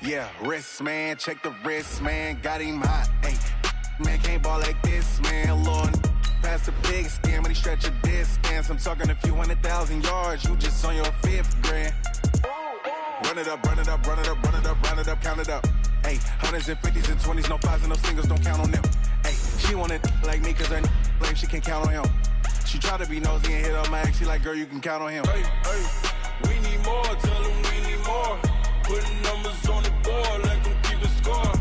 Yeah, wrist, man, check the wrist, man, got him hot, ayy. Man, can't ball like this, man, Lord. Past the big scam, when he stretch a distance. I'm talking a few 100,000 yards, you just on your 5th grand. Run it up, run it up, run it up, run it up, run it up, count it up. Ayy, 100s and 50s and 20s, no 5s and no singles, don't count on them. Ayy, she want it like me, cause her lame, she can't count on him. She try to be nosy and hit up my ex, she like, girl, you can count on him. Hey, hey, we need more, tell them we need more. Putting numbers on the board, let them keep a score.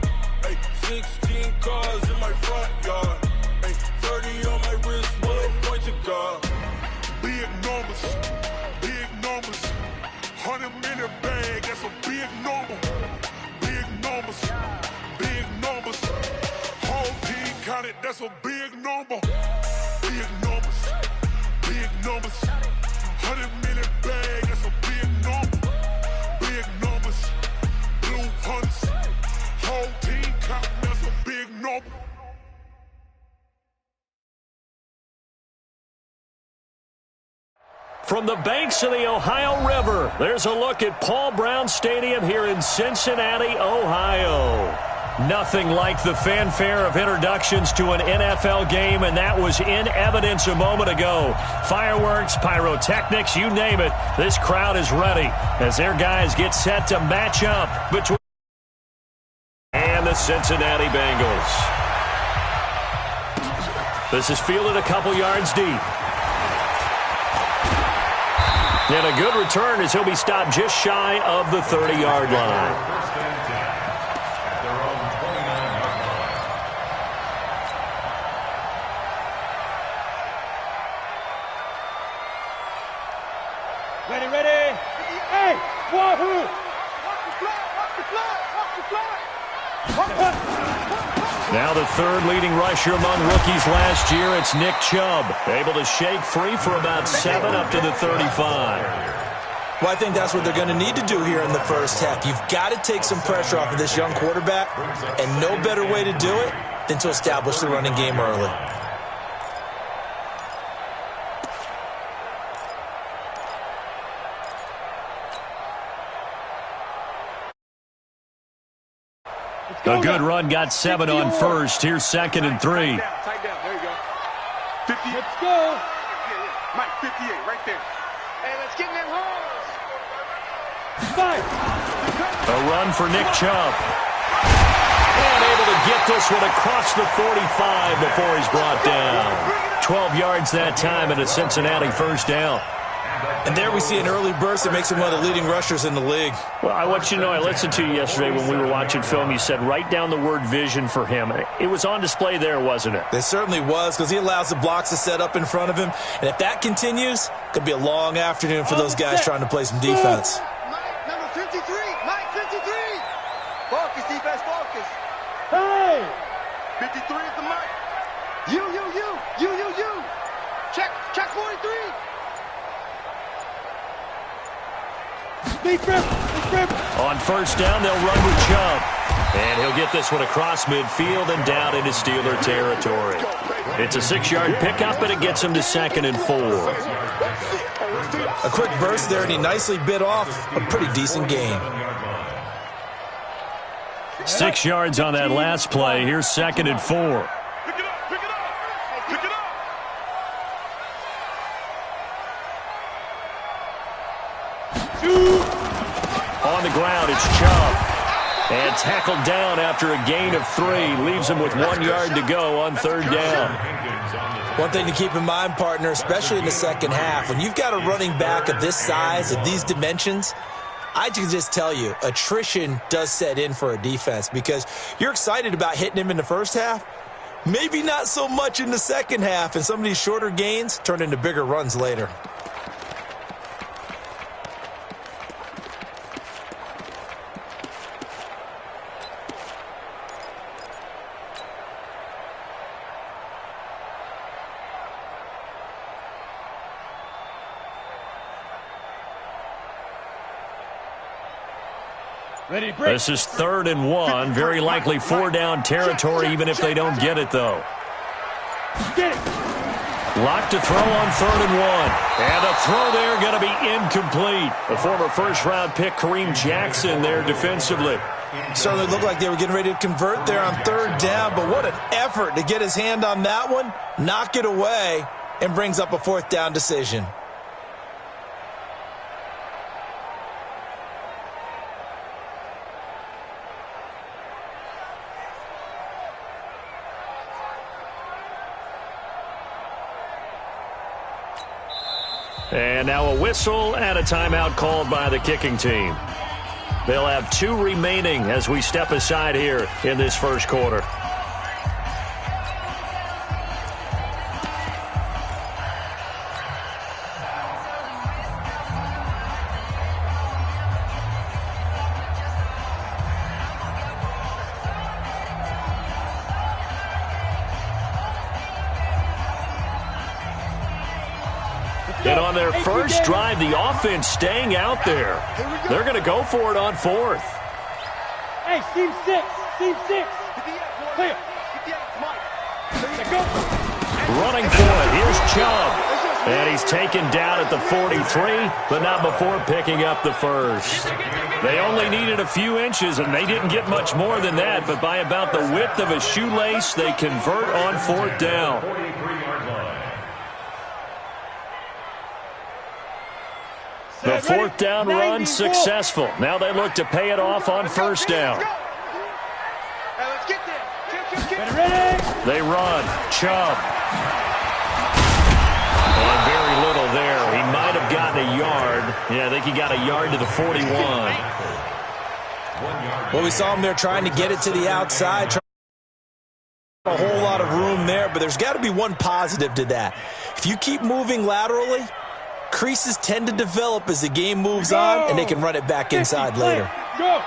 Hey, 16 cars in my front yard. Hey, 30 on my wrist, what a point to God. Big numbers, 100 minute bag, that's a big number. Big numbers, whole team counted, that's a big number. Big numbers, 100 minute bag, that's a big number. Big numbers, blue hunts, whole team counting, that's a big number. From the banks of the Ohio River, there's a look at Paul Brown Stadium here in Cincinnati, Ohio. Nothing like the fanfare of introductions to an NFL game, and that was in evidence a moment ago. Fireworks, pyrotechnics, you name it. This crowd is ready as their guys get set to match up between and the Cincinnati Bengals. This is fielded a couple yards deep. And a good return as he'll be stopped just shy of the 30-yard line. Ready. Hey, wahoo! Now the third leading rusher among rookies last year, it's Nick Chubb. Able to shake free for about 7 up to the 35. Well, I think that's what they're going to need to do here in the first half. You've got to take some pressure off of this young quarterback, and no better way to do it than to establish the running game early. A good run, got 7 on first. Here's 2nd and 3. Tight down, there you go. 50. Let's go. Mike, 58, right there. Hey, let's get in them holes. 5. A run for Nick Chubb. And able to get this one across the 45 before he's brought down. 12 yards that time and a Cincinnati first down. And there we see an early burst that makes him one of the leading rushers in the league. Well, I want you to know, I listened to you yesterday when we were watching film. You said write down the word vision for him. It was on display there, wasn't it? It certainly was, because he allows the blocks to set up in front of him. And if that continues, it could be a long afternoon for those guys trying to play some defense. Mike, number 53. Mike, 53. Focus, defense, focus. Hey! 53 is the Mike. You. Check 43. On first down, they'll run with Chubb. And he'll get this one across midfield and down into Steeler territory. It's a 6-yard pickup, but it gets him to 2nd and 4. A quick burst there, and he nicely bit off a pretty decent gain. 6 yards on that last play. Here's 2nd and 4. On the ground, it's Chubb. And tackled down after a gain of 3. Leaves him with 1 yard to go on 3rd down. One thing to keep in mind, partner, especially in the second half, when you've got a running back of this size, of these dimensions, I can just tell you, attrition does set in for a defense, because you're excited about hitting him in the first half, maybe not so much in the second half, and some of these shorter gains turn into bigger runs later. This is 3rd and 1. Very likely 4-down territory, even if they don't get it, though. Get it. Lock to throw on 3rd and 1. And the throw there going to be incomplete. The former first-round pick, Kareem Jackson, there defensively. Certainly looked like they were getting ready to convert there on 3rd down, but what an effort to get his hand on that one, knock it away, and brings up a 4th down decision. And now a whistle and a timeout called by the kicking team. They'll have 2 remaining as we step aside here in this first quarter. And on their first drive, the offense staying out there. They're going to go for it on 4th. Hey, Team 6. Team 6. Clear. Running for it. Here's Chubb. And he's taken down at the 43, but not before picking up the first. They only needed a few inches, and they didn't get much more than that. But by about the width of a shoelace, they convert on 4th down. The 4th down run successful. Now they look to pay it off on 1st down. They run. Chubb. And very little there. He might have gotten a yard. Yeah, I think he got a yard to the 41. Well, we saw him there trying to get it to the outside. A whole lot of room there, but there's got to be one positive to that. If you keep moving laterally, creases tend to develop as the game moves on, and they can run it back inside later. Go.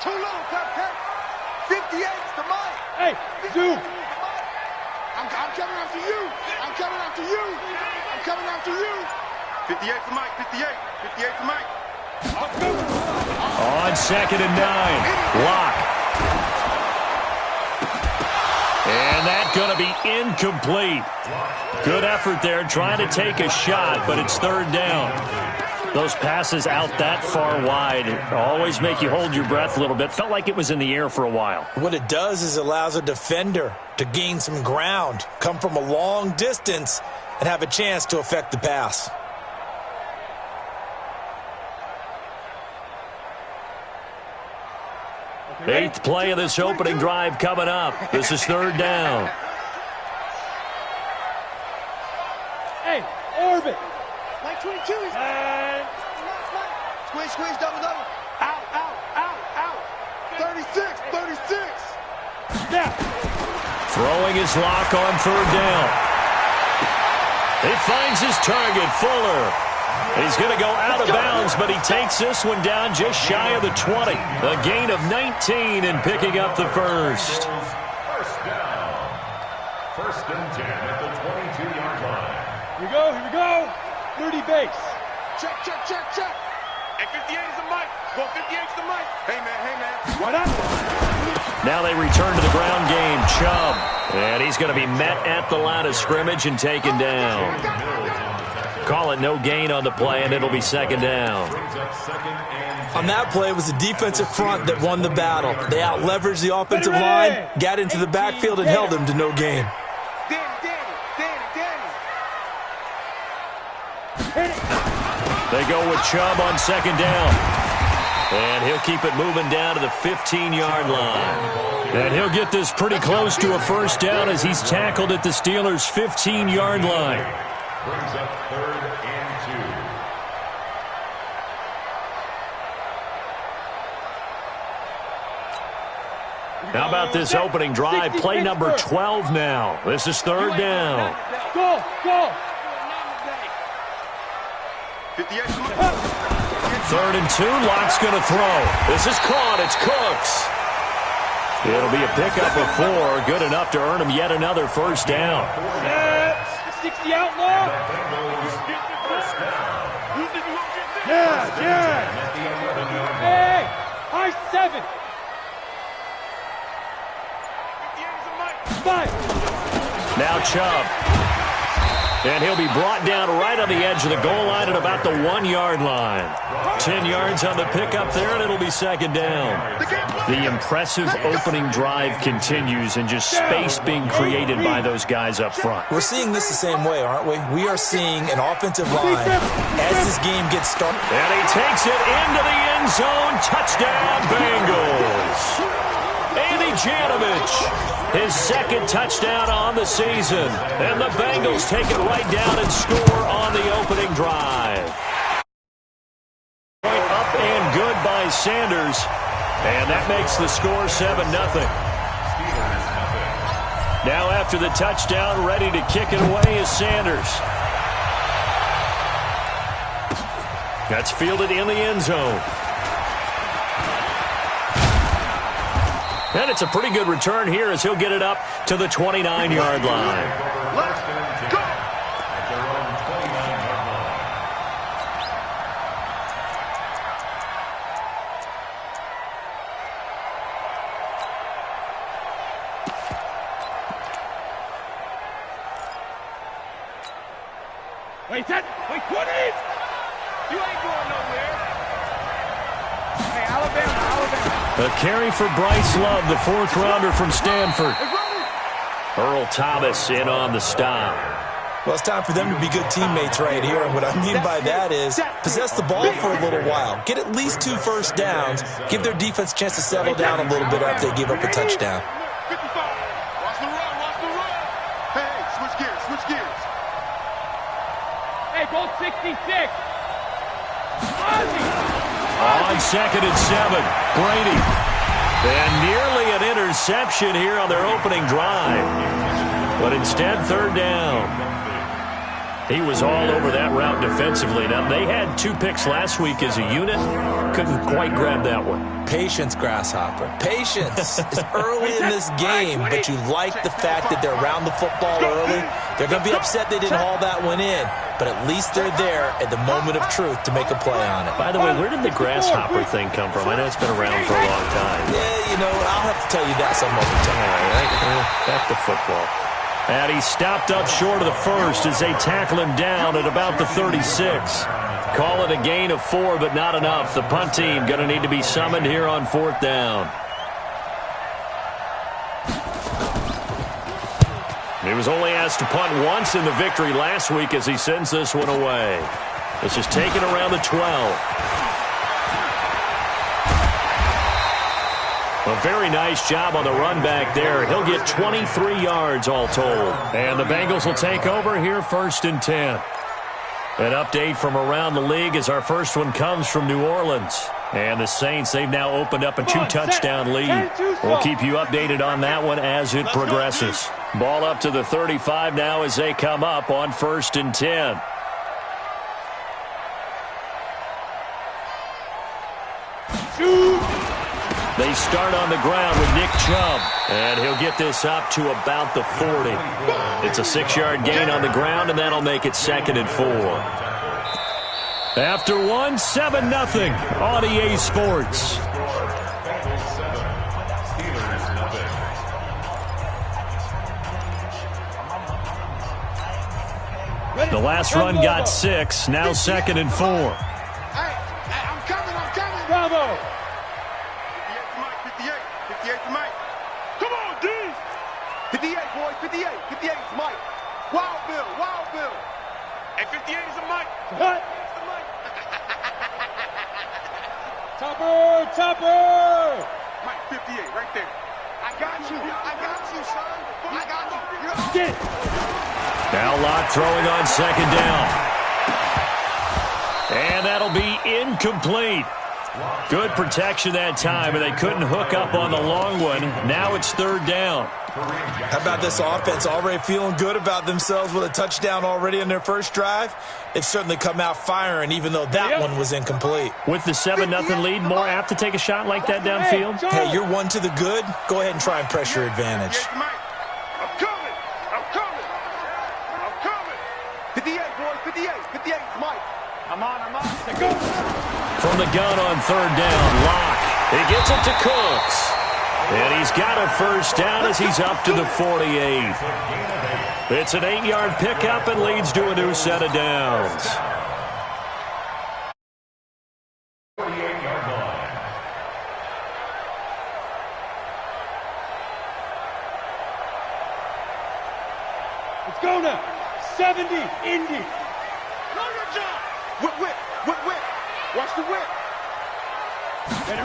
Too low, Captain. 58's the mic. Hey, dude. I'm coming after you. I'm coming after you. I'm coming after you. 58 for Mike. 58. 58 for Mike. On 2nd and 9. Lock. And that's going to be incomplete. Good effort there trying to take a shot, but it's 3rd down. Those passes out that far wide always make you hold your breath a little bit. Felt like it was in the air for a while. What it does is it allows a defender to gain some ground, come from a long distance, and have a chance to affect the pass. Eighth play of this opening drive coming up. This is 3rd down. Hey, orbit. Mike 22 is... Squeeze, double. Out. 36. Snap. Throwing his lock on 3rd down. He finds his target, Fuller. He's going to go out of bounds, but he takes this one down just shy of the 20. A gain of 19 in picking up the first. First down. 1st and 10 at the 22-yard line. Here we go. 30 base. Check. And 58 is the mic. Well, 58 is the mic. Hey, man. What up? Now they return to the ground game. Chubb. And he's going to be met at the line of scrimmage and taken down. Call it no gain on the play, and it'll be 2nd down. On that play, it was the defensive front that won the battle. They out-leveraged the offensive line, got into the backfield, and held them to no gain. They go with Chubb on 2nd down. And he'll keep it moving down to the 15-yard line. And he'll get this pretty close to a 1st down as he's tackled at the Steelers' 15-yard line. Brings up 3rd and 2. How about this opening drive? Play number 12 now. This is 3rd down. Go. 3rd and 2. Lock's going to throw. This is caught. It's Cooks. It'll be a pickup of 4. Good enough to earn him yet another 1st down. 60 outlaw. Yeah. Hey, high 7. 5. Now Chubb. And he'll be brought down right on the edge of the goal line at about the 1-yard line. 10 yards on the pickup there, and it'll be second down. The impressive opening drive continues, and just space being created by those guys up front. We're seeing this the same way, aren't we? We are seeing an offensive line as this game gets started. And he takes it into the end zone. Touchdown, Bengals. Andy Janovich. His second touchdown on the season. And the Bengals take it right down and score on the opening drive. Point up and good by Sanders. And that makes the score 7-0. Now after the touchdown, ready to kick it away is Sanders. That's fielded in the end zone. And it's a pretty good return here as he'll get it up to the 29-yard line. Let's go. Wait, 20! You ain't going nowhere. Hey, Alabama. A carry for Bryce Love, the fourth-rounder from Stanford. Earl Thomas in on the stop. Well, it's time for them to be good teammates right here. And what I mean by that is possess the ball for a little while. Get at least 2 first downs. Give their defense a chance to settle down a little bit after they give up a touchdown. 55. Watch the run. Hey, switch gears. Hey, goal 66. Ozzy. On 2nd and 7, Brady. And nearly an interception here on their opening drive. But instead, 3rd down. He was all over that route defensively. Now, they had 2 picks last week as a unit. Couldn't quite grab that one. Patience, Grasshopper. Patience. It's early in this game, but you like the fact that they're around the football early. They're going to be upset they didn't haul that one in, but at least they're there at the moment of truth to make a play on it. By the way, where did the grasshopper thing come from? I know it's been around for a long time. Yeah, I'll have to tell you that some other time. All right, back to football. And he stopped up short of the first as they tackle him down at about the 36. Call it a gain of 4, but not enough. The punt team going to need to be summoned here on 4th down. He was only asked to punt once in the victory last week as he sends this one away. This is taken around the 12. A very nice job on the run back there. He'll get 23 yards all told. And the Bengals will take over here 1st and 10. An update from around the league as our first one comes from New Orleans. And the Saints, they've now opened up a 2-touchdown lead. We'll keep you updated on that one as it progresses. Ball up to the 35 now as they come up on 1st and 10. They start on the ground with Nick Chubb, and he'll get this up to about the 40. It's a 6-yard gain on the ground, and that'll make it 2nd and 4. After 1, 7-0 on EA Sports. The last run got 6, now 2nd and 4. Hey, I'm coming. Bravo. 58 for Mike. Come on, D. 58, boys. 58 is Mike. Wild Bill. Hey, 58 is a Mike. What? Topper. Mike, 58, right there. I got you, son. I got you. Get it. Now Locke throwing on 2nd down. And that'll be incomplete. Good protection that time, and they couldn't hook up on the long one. Now it's 3rd down. How about this offense already feeling good about themselves with a touchdown already in their first drive? They've certainly come out firing, even though that one was incomplete. With the 7-0 lead, more apt to take a shot like that downfield? Hey, you're 1 to the good. Go ahead and try and press your advantage. I'm coming. 58, boys. 58 is Mike. I'm on. Go. From the gun on 3rd down, Locke. He gets it to Cooks. And he's got a first down as he's up to the 48. It's an 8-yard pickup and leads to a new set of downs. 48-yard line. Let's go now. 70, Indy. Whip, whip, whip, whip. Watch the whip.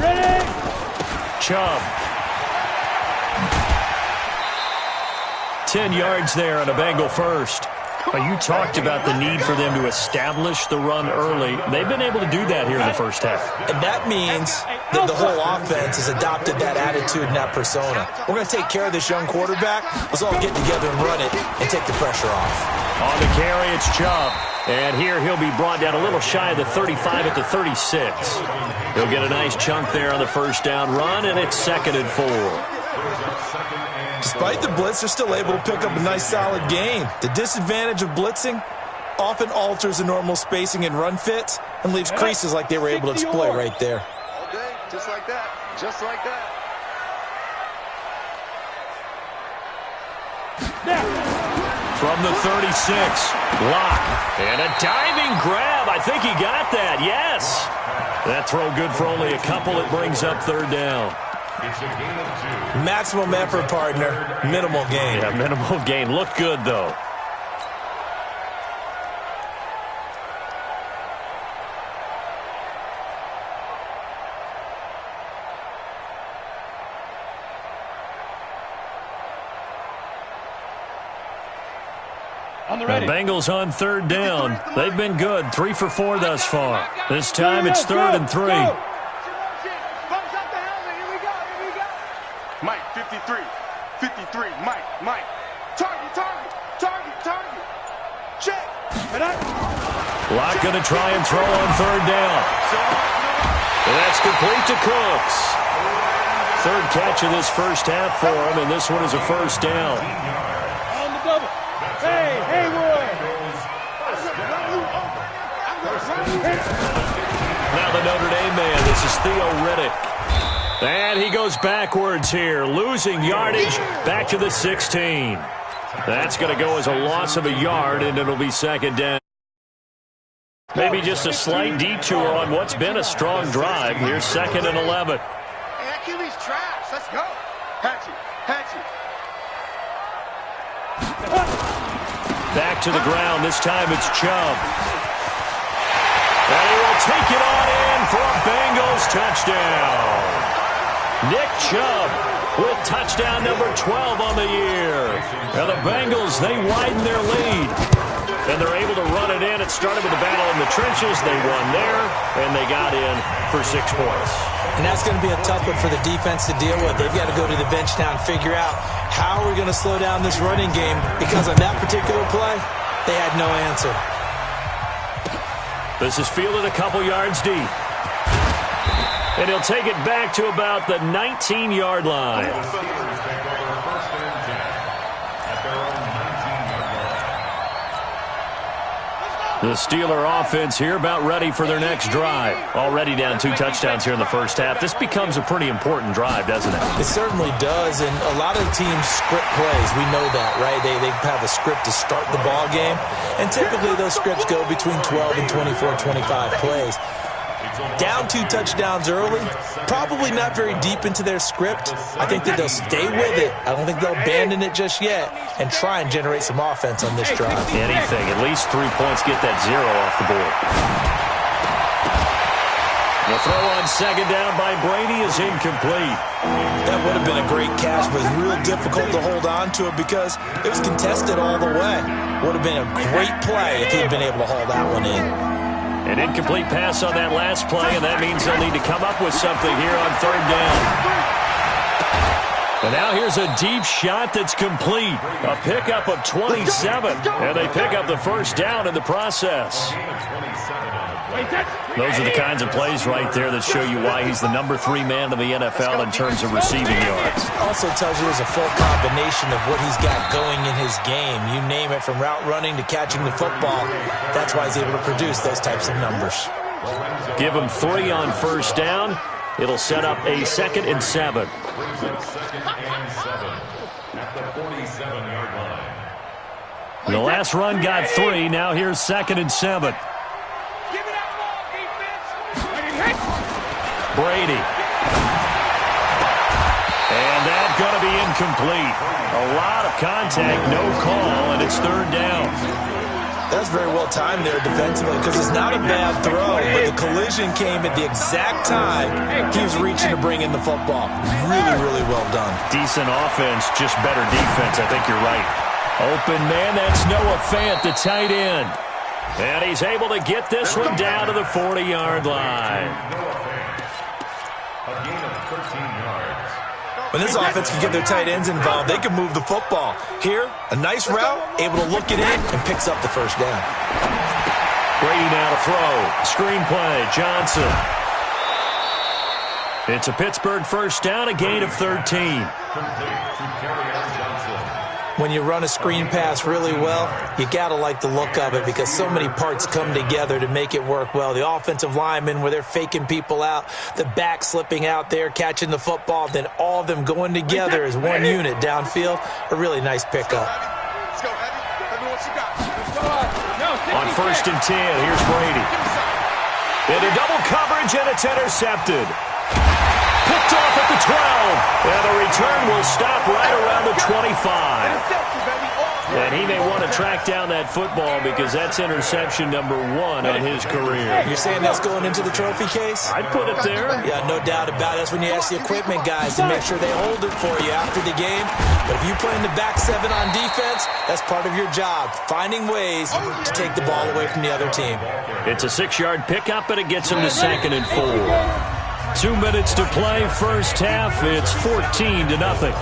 Ready? Chubb. 10 yards there on a Bengal first. You talked about the need for them to establish the run early. They've been able to do that here in the first half. And that means that the whole offense has adopted that attitude and that persona. We're going to take care of this young quarterback. Let's all get together and run it and take the pressure off. On the carry, it's Chubb. And here he'll be brought down a little shy of the 35 at the 36. He'll get a nice chunk there on the first down run, and it's 2nd and 4. Despite the blitz, they're still able to pick up a nice, solid gain. The disadvantage of blitzing often alters the normal spacing and run fits and leaves creases like they were able to exploit right there. All day, just like that. Just like that. From the 36, block, and a diving grab. I think he got that, yes. That throw good for only a couple. It brings up 3rd down. It's a gain of 2. Maximum effort, partner. Minimal gain. Yeah, minimal gain. Looked good, though. The Bengals on 3rd down. They've been good. 3 for 4 thus far. This time it's 3rd and 3. Mike, 53. 53. Mike. Target. Check. Locke going to try and throw on 3rd down. And that's complete to Cooks. 3rd catch of this first half for him, and this one is a first down. On the double. Hey, Hayward. Now the Notre Dame man. This is Theo Riddick. And he goes backwards here, losing yardage back to the 16. That's going to go as a loss of a yard, and it'll be 2nd down. Maybe just a slight detour on what's been a strong drive. Here's 2nd and 11. Hey, that QB's trash. Let's go. Hatchet. Back to the ground. This time it's Chubb. And he will take it on in for a Bengals touchdown. Nick Chubb with touchdown number 12 on the year. And the Bengals, they widen their lead. And they're able to run it in. It started with a battle in the trenches. They won there, and they got in for 6 points. And that's going to be a tough one for the defense to deal with. They've got to go to the bench now and figure out how we're going to slow down this running game, because on that particular play, they had no answer. This is fielded a couple yards deep. And he'll take it back to about the 19-yard line. The Steeler offense here about ready for their next drive. Already down 2 touchdowns here in the first half. This becomes a pretty important drive, doesn't it? It certainly does, and a lot of teams script plays. We know that, right? They have a script to start the ball game, and typically those scripts go between 12 and 24, 25 plays. Down 2 touchdowns early, probably not very deep into their script. I think that they'll stay with it. I don't think they'll abandon it just yet and try and generate some offense on this drive. Anything, at least 3 points, get that 0 off the board. The throw on 2nd down by Brady is incomplete. That would have been a great catch, but it's real difficult to hold on to it because it was contested all the way. Would have been a great play if he'd been able to haul that one in. An incomplete pass on that last play, and that means they'll need to come up with something here on 3rd down. And now here's a deep shot that's complete. A pickup of 27, and they pick up the first down in the process. Those are the kinds of plays right there that show you why he's the number 3 man in the NFL in terms of receiving yards. Also tells you there's a full combination of what he's got going in his game. You name it, from route running to catching the football. That's why he's able to produce those types of numbers. Give him 3 on first down, It'll set up a 2nd and 7. Brings up 2nd and 7 at the 47-yard line. The last run got 3. Now here's 2nd and 7. Brady. And that's going to be incomplete. A lot of contact, no call, and it's 3rd down. That's very well timed there defensively because it's not a bad throw, but the collision came at the exact time he was reaching to bring in the football. Really, really well done. Decent offense, just better defense. I think you're right. Open man, that's Noah Fant, the tight end. And he's able to get this one down to the 40-yard line. A gain of 13 yards. When this offense can get their tight ends involved, they can move the football. Here, a nice route, able to look it in, and picks up the first down. Brady now to throw. Screenplay, Johnson. It's a Pittsburgh first down, a gain of 13. Complete to Kerryon Johnson. When you run a screen pass really well, you got to like the look of it because so many parts come together to make it work well. The offensive linemen, where they're faking people out, the back slipping out there, catching the football, then all of them going together as one unit downfield. A really nice pickup. Let's go, Heavy. Heavy, what you got? On 1st and 10, here's Brady. Into double coverage, and it's intercepted. Picked off at the 12, and the return will stop right around the 25. And he may want to track down that football because that's interception number 1 on his career. You're saying that's going into the trophy case? I'd put it there. Yeah, no doubt about it. That's when you ask the equipment guys to make sure they hold it for you after the game. But if you play in the back 7 on defense, that's part of your job, finding ways to take the ball away from the other team. It's a 6-yard pickup, and it gets him to 2nd and 4. 2 minutes to play, first half. It's 14-0.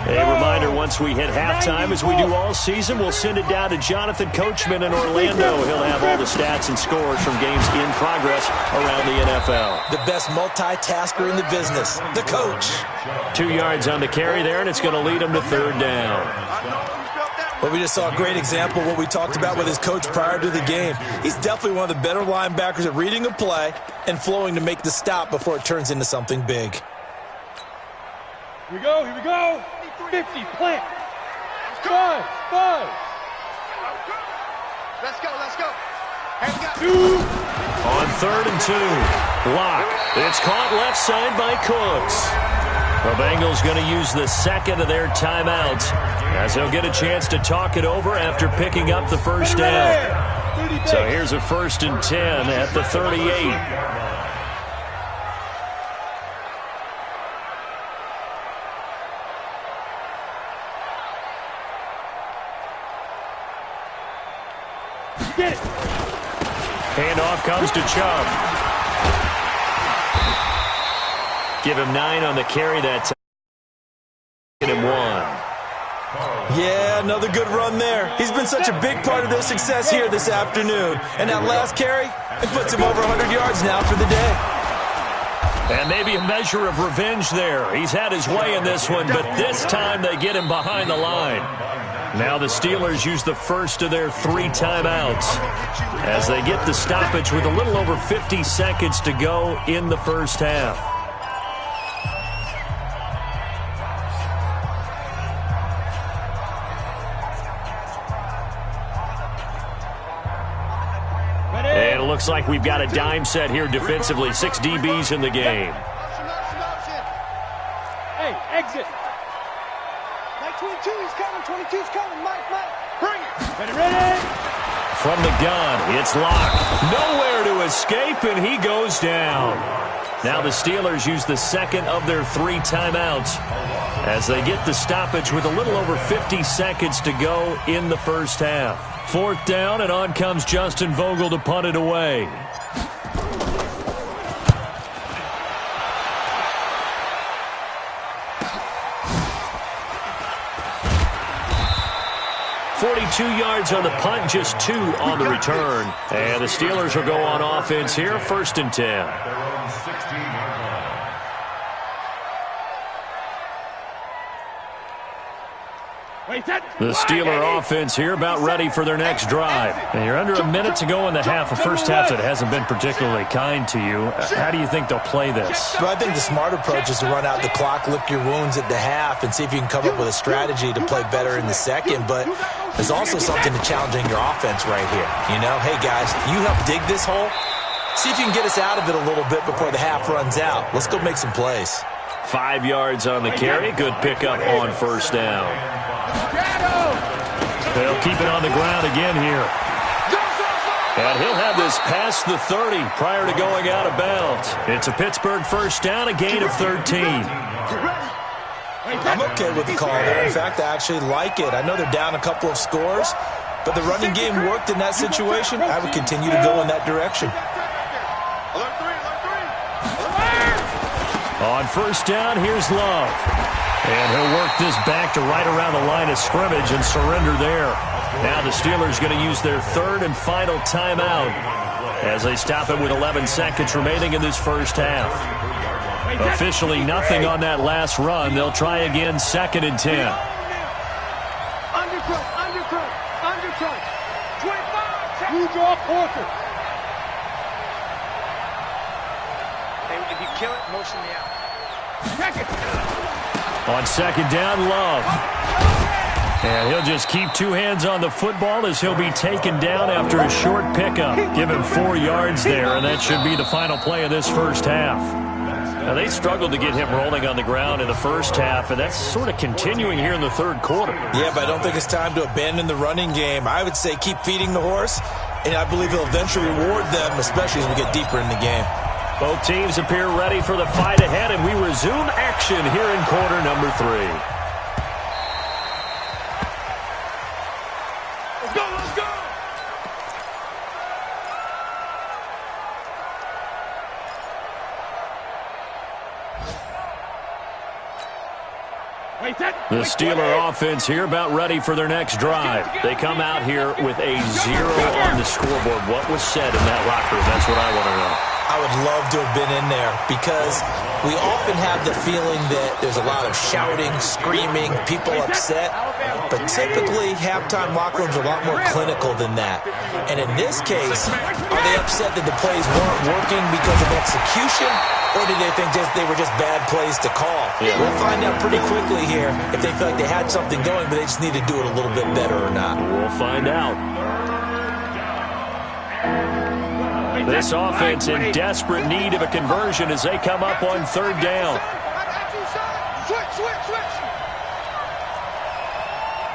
A reminder, once we hit halftime, as we do all season, we'll send it down to Jonathan Coachman in Orlando. He'll have all the stats and scores from games in progress around the NFL. The best multitasker in the business, the coach. 2 yards on the carry there, and it's going to lead him to 3rd down. Well, we just saw a great example of what we talked about with his coach prior to the game. He's definitely one of the better linebackers at reading a play and flowing to make the stop before it turns into something big. Here we go, here we go. 50, plant. 5. Let's go, let's go. Hey, we got 2. On 3rd and 2, Lock. It's caught left side by Cooks. The Bengals going to use the 2nd of their timeouts as they'll get a chance to talk it over after picking up the first down. So here's a 1st and 10 at the 38. Get it. Handoff comes to Chubb. Give him 9 on the carry that time. Get him 1. Yeah, another good run there. He's been such a big part of their success here this afternoon. And that last carry, it puts him over 100 yards now for the day. And maybe a measure of revenge there. He's had his way in this one, but this time they get him behind the line. Now the Steelers use the first of their 3 timeouts as they get the stoppage with a little over 50 seconds to go in the first half. And it looks like we've got a dime set here defensively. 6 DBs in the game. Hey, exit. 22's coming, 22's coming, Mike, bring it. Ready. From the gun, it's Lock. Nowhere to escape, and he goes down. Now the Steelers use the 2nd of their 3 timeouts as they get the stoppage with a little over 50 seconds to go in the first half. 4th down, and on comes Justin Vogel to punt it away. .42 yards on the punt, just 2 on the return. And the Steelers will go on offense here, 1st and 10. The Steeler offense here about ready for their next drive. And you're under a minute to go in the half, a first half that hasn't been particularly kind to you. How do you think they'll play this? Well, I think the smart approach is to run out the clock, lick your wounds at the half, and see if you can come up with a strategy to play better in the second. But there's also something to challenging your offense right here. You know, hey, guys, you help dig this hole. See if you can get us out of it a little bit before the half runs out. Let's go make some plays. 5 yards on the carry. Good pickup on first down. They'll keep it on the ground again here. And he'll have this past the 30 prior to going out of bounds. It's a Pittsburgh first down, a gain of 13. I'm okay with the call there. In fact, I actually like it. I know they're down a couple of scores, but the running game worked in that situation. I would continue to go in that direction. On first down, here's Love. And he'll work this back to right around the line of scrimmage and surrender there. Now the Steelers going to use their third and final timeout as they stop it with 11 seconds remaining in this first half. Officially nothing on that last run. They'll try again, 2nd and 10. Undercut. 25. You draw quarter. If you kill it, motion me out. On second down, Love. And he'll just keep 2 hands on the football as he'll be taken down after a short pickup. Give him 4 yards there, and that should be the final play of this first half. Now, they struggled to get him rolling on the ground in the first half, and that's sort of continuing here in the third quarter. Yeah, but I don't think it's time to abandon the running game. I would say keep feeding the horse, and I believe he'll eventually reward them, especially as we get deeper in the game. Both teams appear ready for the fight ahead, and we resume action here in quarter number 3. Let's go, let's go! The Steeler offense here about ready for their next drive. They come out here with a 0 on the scoreboard. What was said in that locker room? That's what I want to know. I would love to have been in there because we often have the feeling that there's a lot of shouting, screaming, people upset. But typically, halftime locker rooms are a lot more clinical than that. And in this case, are they upset that the plays weren't working because of execution? Or did they think they were just bad plays to call? Yeah. We'll find out pretty quickly here if they feel like they had something going, but they just need to do it a little bit better or not. We'll find out. This offense in desperate need of a conversion as they come up on third down. Switch.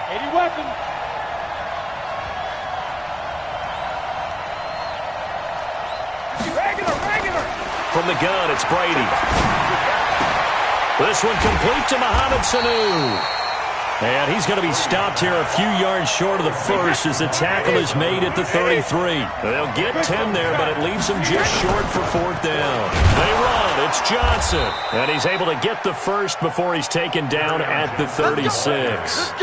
80 weapons. Regular. From the gun, it's Brady. This one complete to Mohamed Sanu. And he's going to be stopped here a few yards short of the first as the tackle is made at the 33. They'll get 10 there, but it leaves them just short for fourth down. They run. It's Johnson. And he's able to get the first before he's taken down at the 36.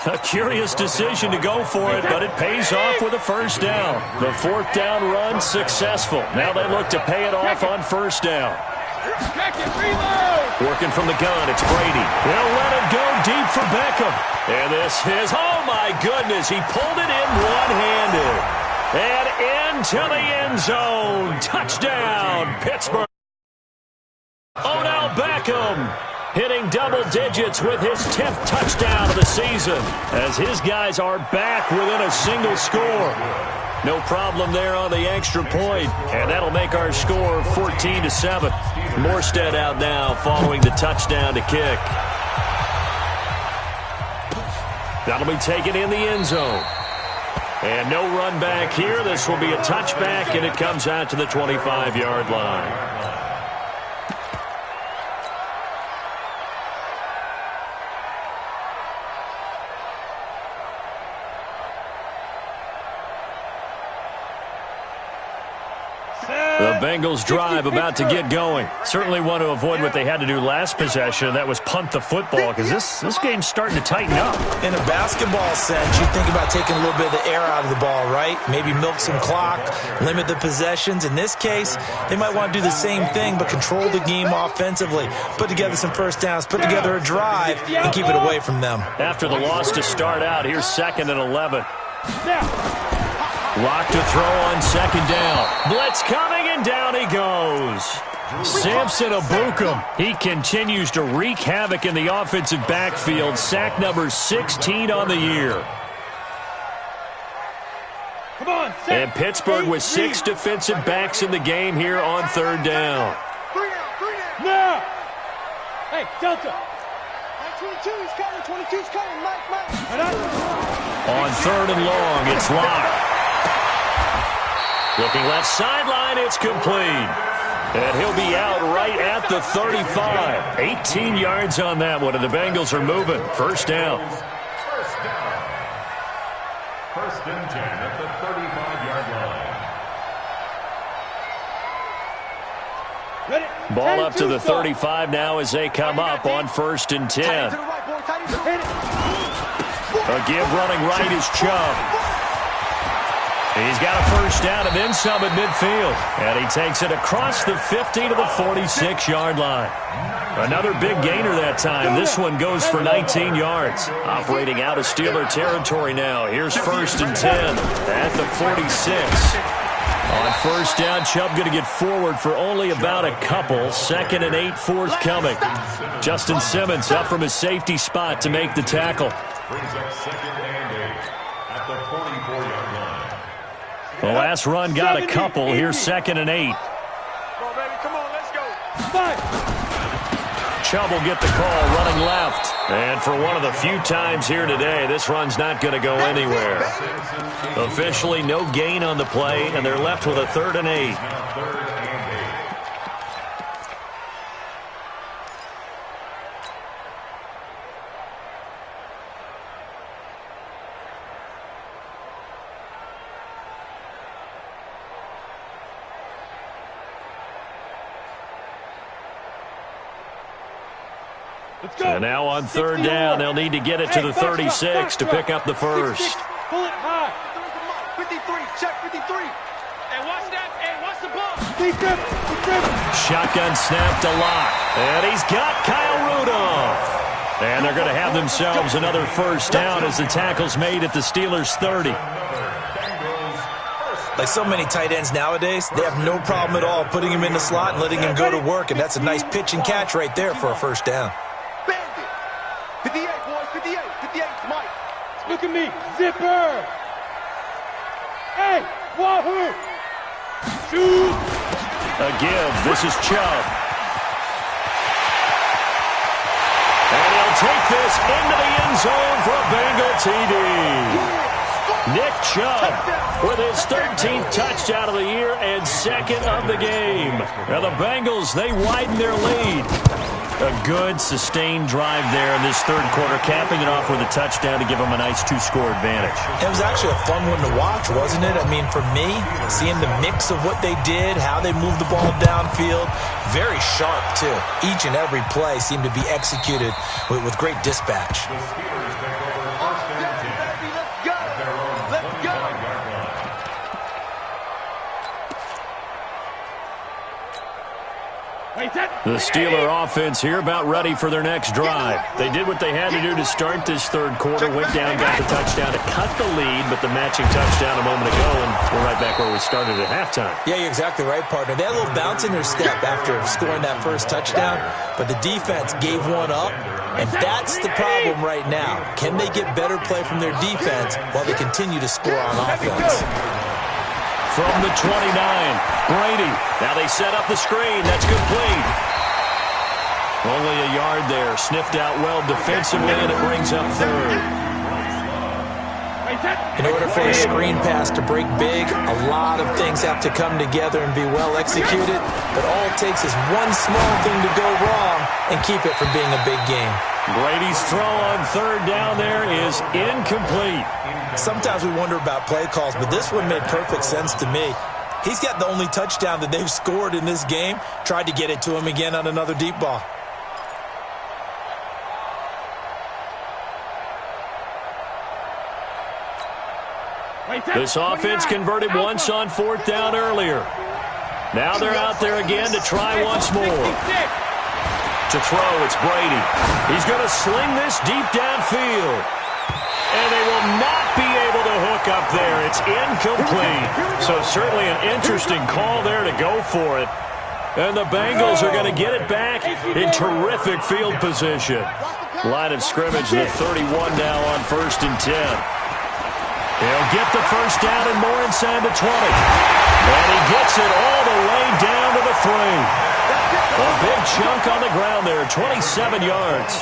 A curious decision to go for it, but it pays off with a first down. The fourth down run successful. Now they look to pay it off on first down. Working from the gun, it's Brady. They'll let it go deep for Beckham. And this is, oh my goodness, he pulled it in one-handed. And into the end zone. Touchdown, Pittsburgh. Odell Beckham hitting double digits with his 10th touchdown of the season as his guys are back within a single score. No problem there on the extra point, and that'll make our score 14-7. Morstead out now following the touchdown to kick. That'll be taken in the end zone. And no run back here. This will be a touchback, and it comes out to the 25-yard line. The Bengals drive about to get going. Certainly want to avoid what they had to do last possession. That was punt the football, because this game's starting to tighten up. In a basketball sense, you think about taking a little bit of the air out of the ball, right? Maybe milk some clock, limit the possessions. In this case, they might want to do the same thing, but control the game offensively. Put together some first downs, put together a drive, and keep it away from them. After the loss to start out, here's 2nd and 11. Lock to throw on 2nd down. Blitz coming, and down he goes. Samson Abukum. He continues to wreak havoc in the offensive backfield. Sack number 16 on the year. Come on, and Pittsburgh with 6 defensive backs in the game here on 3rd down. Now! Hey, Delta! 22's coming, 22's coming, Mike. On 3rd and long, it's Locke. Looking left sideline, it's complete. And he'll be out right at the 35. 18 yards on that one, and the Bengals are moving. 1st down. 1st and 10 at the 35-yard line. Ball up to the 35 now as they come up on 1st and 10. A give running right is Chubb. He's got a 1st down and then some at midfield. And he takes it across the 50 to the 46-yard line. Another big gainer that time. This one goes for 19 yards. Operating out of Steeler territory now. Here's 1st and 10 at the 46. On 1st down, Chubb going to get forward for only about a couple. 2nd and 8 forthcoming. Justin Simmons up from his safety spot to make the tackle. Brings up 2nd and 8 at the 44-yard line. The last run got a couple. Here's 2nd and 8. Come on, baby. Come on, let's go. Chubb will get the call running left. And for one of the few times here today, this run's not going to go anywhere. Officially no gain on the play, and they're left with a 3rd and 8. And now on 3rd down, they'll need to get it to the 36 to pick up the 1st. Pull it high. 53, check 53. And watch that, and watch the ball. Shotgun snap to Locke. And he's got Kyle Rudolph. And they're going to have themselves another 1st down as the tackle's made at the Steelers' 30. Like so many tight ends nowadays, they have no problem at all putting him in the slot and letting him go to work, and that's a nice pitch and catch right there for a 1st down. 58, boys, 58. 58's Mike. Look at me. Zipper. Hey, wahoo. Shoot. A give. This is Chubb. And he'll take this into the end zone for a Bengal TD. Nick Chubb with his 13th touchdown of the year and 2nd of the game. Now the Bengals, they widen their lead. A good, sustained drive there in this 3rd quarter, capping it off with a touchdown to give them a nice 2-score advantage. It was actually a fun one to watch, wasn't it? I mean, for me, seeing the mix of what they did, how they moved the ball downfield, very sharp, too. Each and every play seemed to be executed with great dispatch. The Steelers take over 1st and 10 at their own 25-yard line. The Steeler offense here about ready for their next drive. They did what they had to do to start this 3rd quarter, went down, got the touchdown to cut the lead, but the matching touchdown a moment ago, and we're right back where we started at halftime. Yeah, you're exactly right, partner. They had a little bounce in their step after scoring that 1st touchdown, but the defense gave one up, and that's the problem right now. Can they get better play from their defense while they continue to score on offense? From the 29, Brady. Now they set up the screen. That's complete. Only a yard there. Sniffed out well defensively, and it brings up 3rd. In order for a screen pass to break big, a lot of things have to come together and be well executed, but all it takes is one small thing to go wrong and keep it from being a big game. Brady's throw on 3rd down there is incomplete. Sometimes we wonder about play calls, but this one made perfect sense to me. He's got the only touchdown that they've scored in this game. Tried to get it to him again on another deep ball. This offense converted once on 4th down earlier. Now they're out there again to try once more. To throw, it's Brady. He's going to sling this deep downfield. And they will not be able to hook up there. It's incomplete. So certainly an interesting call there to go for it. And the Bengals are going to get it back in terrific field position. Line of scrimmage, the 31 now on 1st and 10. He'll get the first down and more inside the 20. And he gets it all the way down to the 3. A big chunk on the ground there, 27 yards.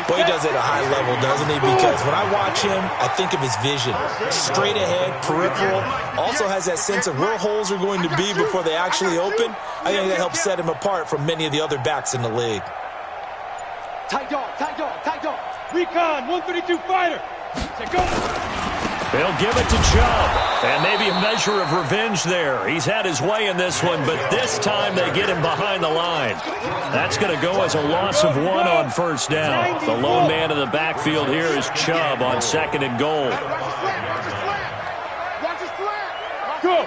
Boy, he does it at a high level, doesn't he? Because when I watch him, I think of his vision. Straight ahead, peripheral. Also has that sense of where holes are going to be before they actually open. I think that helps set him apart from many of the other backs in the league. Tight dog, tight dog, tight dog. Recon, 132 fighter. Say go. They'll give it to Chubb. And maybe a measure of revenge there. He's had his way in this one, but this time they get him behind the line. That's going to go as a loss of 1 on 1st down. The lone man in the backfield here is Chubb on 2nd and goal. Go.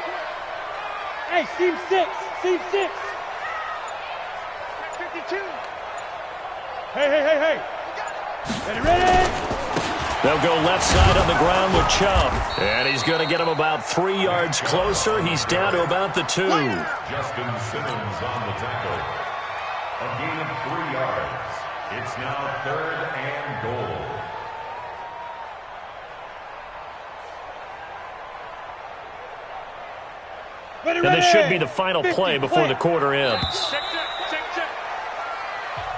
Hey, seam 6. Seam 6. 52. Hey. Ready? They'll go left side on the ground with Chubb. And he's going to get him about 3 yards closer. He's down to about the 2. Justin Simmons on the tackle. A gain of 3 yards. It's now 3rd and goal. And this should be the final play before the quarter ends.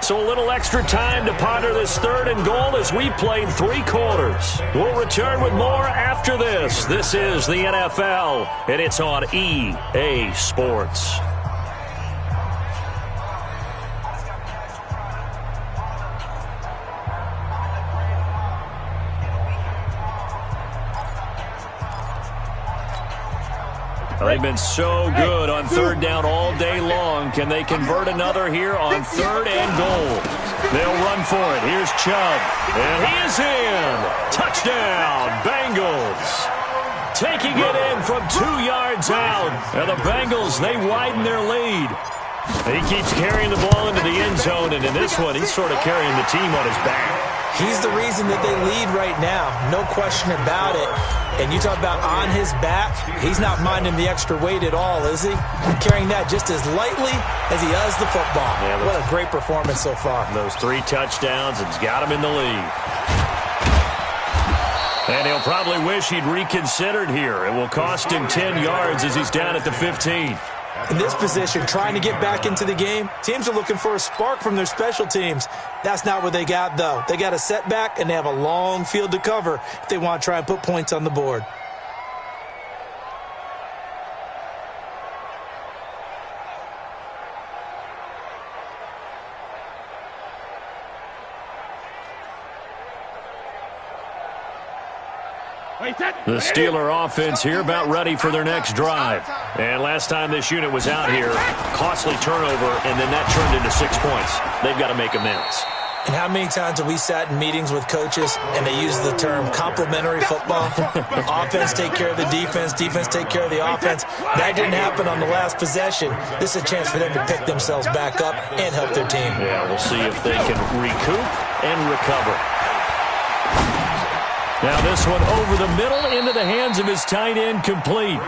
So a little extra time to ponder this 3rd and goal as we played 3 quarters. We'll return with more after this. This is the NFL, and it's on EA Sports. They've been so good on 3rd down all day long. Can they convert another here on 3rd and goal? They'll run for it. Here's Chubb. And he is in. Touchdown, Bengals. Taking it in from 2 yards out. And the Bengals, they widen their lead. He keeps carrying the ball into the end zone. And in this one, he's sort of carrying the team on his back. He's the reason that they lead right now. No question about it. And you talk about on his back, he's not minding the extra weight at all, is he? Carrying that just as lightly as he does the football. Yeah, what a great performance so far. Those 3 touchdowns, it's got him in the lead. And he'll probably wish he'd reconsidered here. It will cost him 10 yards as he's down at the 15. In this position, trying to get back into the game, teams are looking for a spark from their special teams. That's not what they got, though. They got a setback, and they have a long field to cover if they want to try and put points on the board. The Steeler offense here about ready for their next drive. And last time this unit was out here, costly turnover, and then that turned into 6 points. They've got to make amends. And how many times have we sat in meetings with coaches and they use the term complementary football? Offense take care of the defense, defense take care of the offense. That didn't happen on the last possession. This is a chance for them to pick themselves back up and help their team. Yeah, we'll see if they can recoup and recover. Now this one over the middle into the hands of his tight end, complete.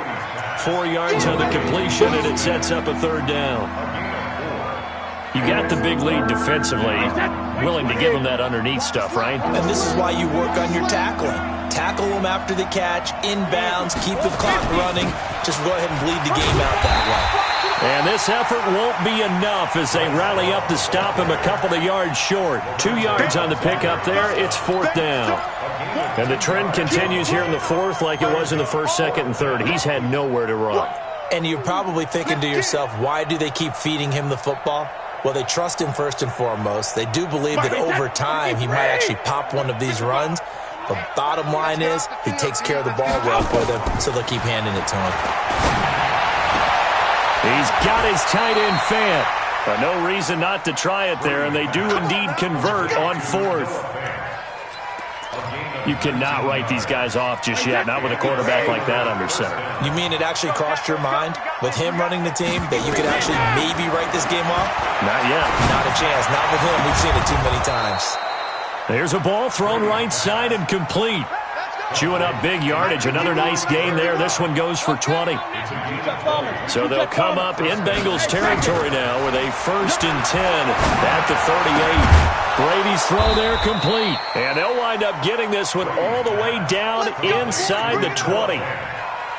4 yards on the completion, and it sets up a 3rd down. You got the big lead defensively. Willing to give them that underneath stuff, right? And this is why you work on your tackling. Tackle them after the catch, inbounds, keep the clock running. Just go ahead and bleed the game out that way. And this effort won't be enough as they rally up to stop him a couple of yards short. 2 yards on the pickup there. It's 4th down. And the trend continues here in the 4th like it was in the 1st, 2nd, and 3rd. He's had nowhere to run. And you're probably thinking to yourself, why do they keep feeding him the football? Well, they trust him first and foremost. They do believe that over time he might actually pop one of these runs. The bottom line is he takes care of the ball well for them, so they'll keep handing it to him. He's got his tight end Fant. But no reason not to try it there, and they do indeed convert on fourth. You cannot write these guys off just yet, not with a quarterback like that under center. You mean it actually crossed your mind with him running the team that you could actually maybe write this game off? Not yet. Not a chance. Not with him. We've seen it too many times. There's a ball thrown right side and complete. Chewing up big yardage. Another nice gain there. This one goes for 20. So they'll come up in Bengals territory now with a 1st and 10 at the 38. Brady's throw there complete. And they'll wind up getting this one all the way down inside the 20.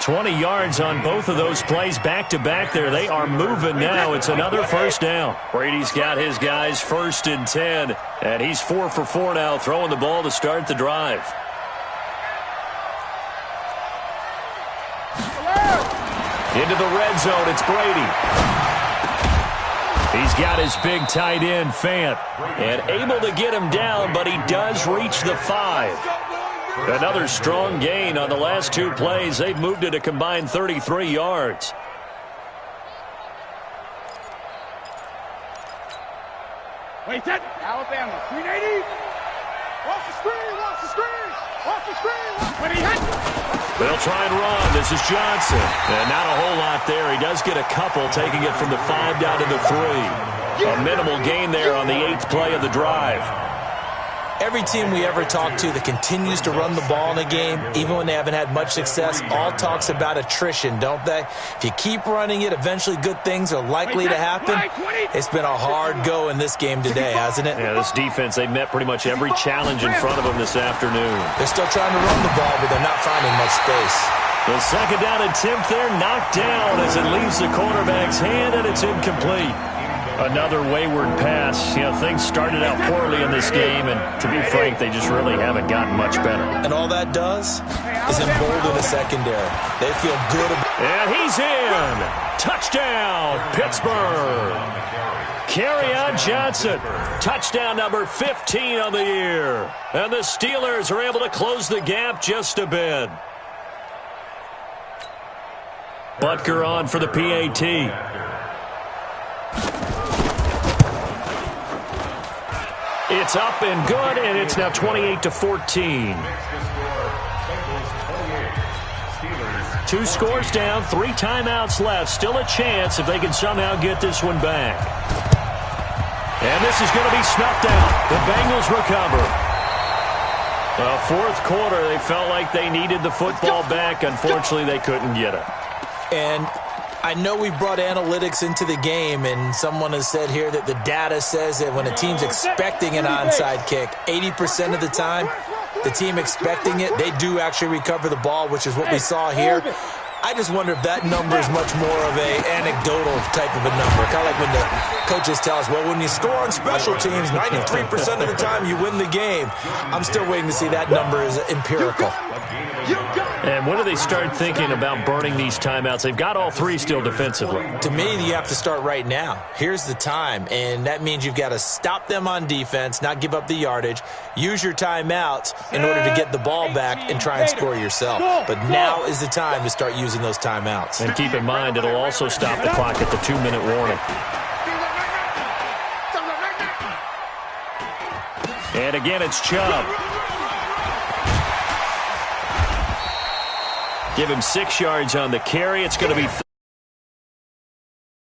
20 yards on both of those plays back-to-back there. They are moving now. It's another first down. Brady's got his guys 1st and 10. And he's 4 for 4 now, throwing the ball to start the drive. Into the red zone, it's Brady. He's got his big tight end, Fant, and able to get him down, but he does reach the 5. Another strong gain on the last 2 plays. They've moved it a combined 33 yards. Wait, that Alabama, 380. Watch the screen, watch the screen, watch the screen. When he hits. They'll try and run. This is Johnson. And not a whole lot there. He does get a couple, taking it from the 5 down to the 3. A minimal gain there on the 8th play of the drive. Every team we ever talk to that continues to run the ball in a game, even when they haven't had much success, all talks about attrition, don't they? If you keep running it, eventually good things are likely to happen. It's been a hard go in this game today, hasn't it? Yeah, this defense, they met pretty much every challenge in front of them this afternoon. They're still trying to run the ball, but they're not finding much space. The 2nd down attempt there knocked down as it leaves the quarterback's hand, and it's incomplete. Another wayward pass. You know, things started out poorly in this game, and to be frank, they just really haven't gotten much better. And all that does is embolden the secondary. They feel good about it. And he's in. Touchdown, Pittsburgh. Kerryon Johnson. Touchdown number 15 on the year. And the Steelers are able to close the gap just a bit. Butker on for the PAT. It's up and good, and it's now 28-14. 2 scores down, 3 timeouts left. Still a chance if they can somehow get this one back. And this is going to be snuffed out. The Bengals recover. The 4th quarter, they felt like they needed the football back. Unfortunately, they couldn't get it. And I know we brought analytics into the game, and someone has said here that the data says that when a team's expecting an onside kick, 80% of the time, the team expecting it, they do actually recover the ball, which is what we saw here. I just wonder if that number is much more of a anecdotal type of a number. Kind of like when the coaches tell us, well, when you score on special teams, 93% of the time you win the game. I'm still waiting to see that number is empirical. And when do they start thinking about burning these timeouts? They've got all 3 still defensively. To me, you have to start right now. Here's the time, and that means you've got to stop them on defense, not give up the yardage, use your timeouts in order to get the ball back and try and score yourself. But now is the time to start using those timeouts. And keep in mind, it'll also stop the clock at the 2-minute warning. And again, it's Chubb. Give him 6 yards on the carry. It's going to be